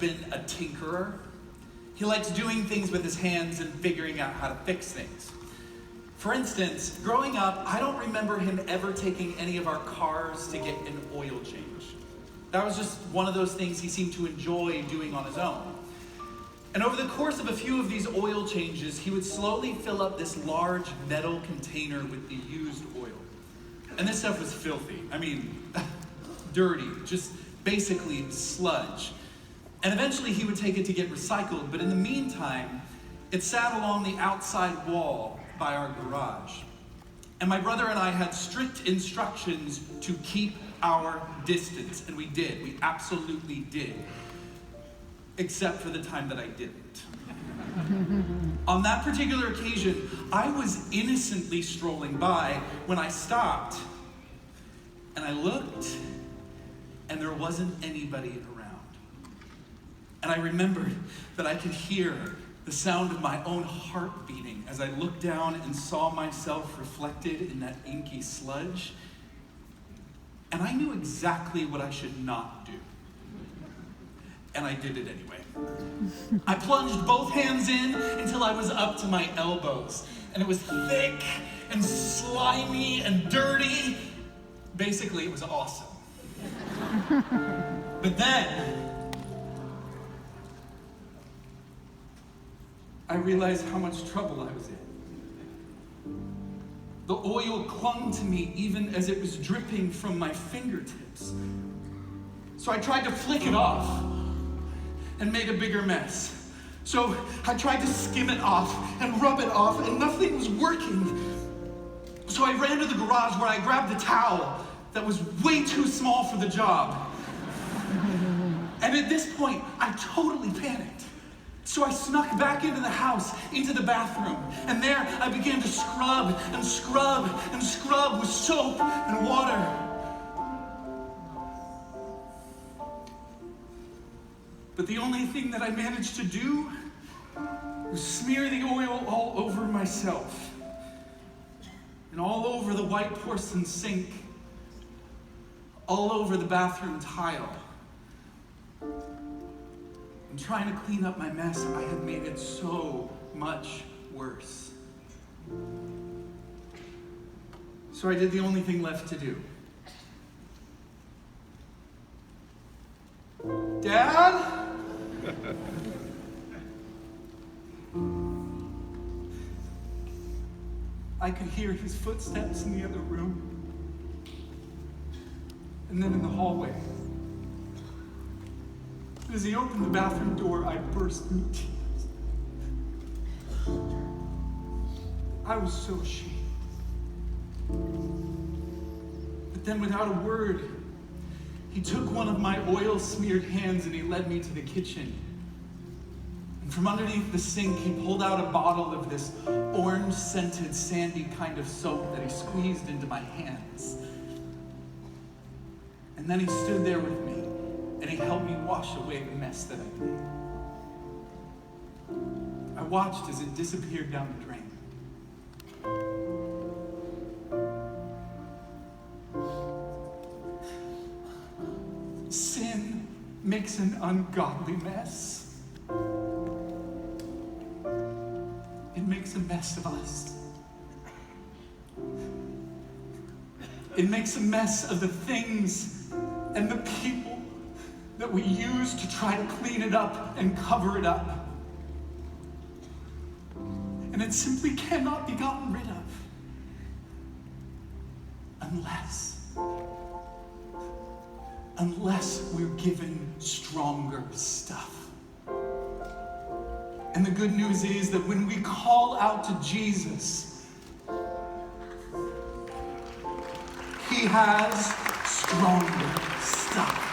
been a tinkerer. He likes doing things with his hands and figuring out how to fix things. For instance, growing up, I don't remember him ever taking any of our cars to get an oil change. That was just one of those things he seemed to enjoy doing on his own. And over the course of a few of these oil changes, he would slowly fill up this large metal container with the used oil. And this stuff was filthy. I mean, dirty, just basically sludge. And eventually he would take it to get recycled, but in the meantime, it sat along the outside wall by our garage. And my brother and I had strict instructions to keep our distance, and we did. We absolutely did. Except for the time that I didn't. On that particular occasion, I was innocently strolling by when I stopped, and I looked, and there wasn't anybody around. And I remembered that I could hear the sound of my own heart beating as I looked down and saw myself reflected in that inky sludge. And I knew exactly what I should not do. And I did it anyway. I plunged both hands in until I was up to my elbows. And it was thick and slimy and dirty. Basically, it was awesome. But then, I realized how much trouble I was in. The oil clung to me even as it was dripping from my fingertips. So I tried to flick it off and made a bigger mess. So I tried to skim it off and rub it off, and nothing was working. So I ran to the garage where I grabbed a towel that was way too small for the job. And at this point, I totally panicked. So I snuck back into the house, into the bathroom, and there I began to scrub and scrub and scrub with soap and water. But the only thing that I managed to do was smear the oil all over myself and all over the white porcelain sink, all over the bathroom tile. And trying to clean up my mess, I had made it so much worse. So I did the only thing left to do. Dad? I could hear his footsteps in the other room. And then in the hallway. As he opened the bathroom door, I burst into tears. I was so ashamed. But then without a word, he took one of my oil-smeared hands and he led me to the kitchen. And from underneath the sink, he pulled out a bottle of this orange-scented, sandy kind of soap that he squeezed into my hands. And then he stood there with me, and he helped me wash away the mess that I made. I watched as it disappeared down the drain. Sin makes an ungodly mess. It makes a mess of us. It makes a mess of the things and the people that we use to try to clean it up and cover it up. And it simply cannot be gotten rid of unless we're given stronger stuff. And the good news is that when we call out to Jesus, he has stronger stuff.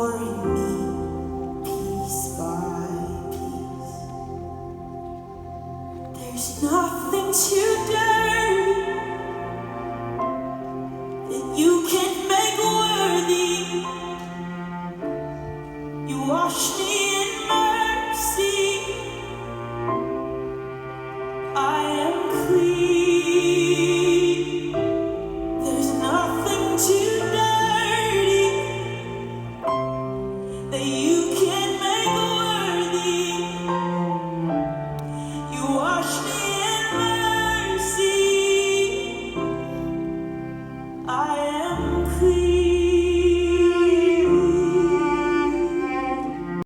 restoring me piece by piece. There's nothing too dirty that you can't make worthy. You wash me in mercy. I am clean. There's nothing too dirty that you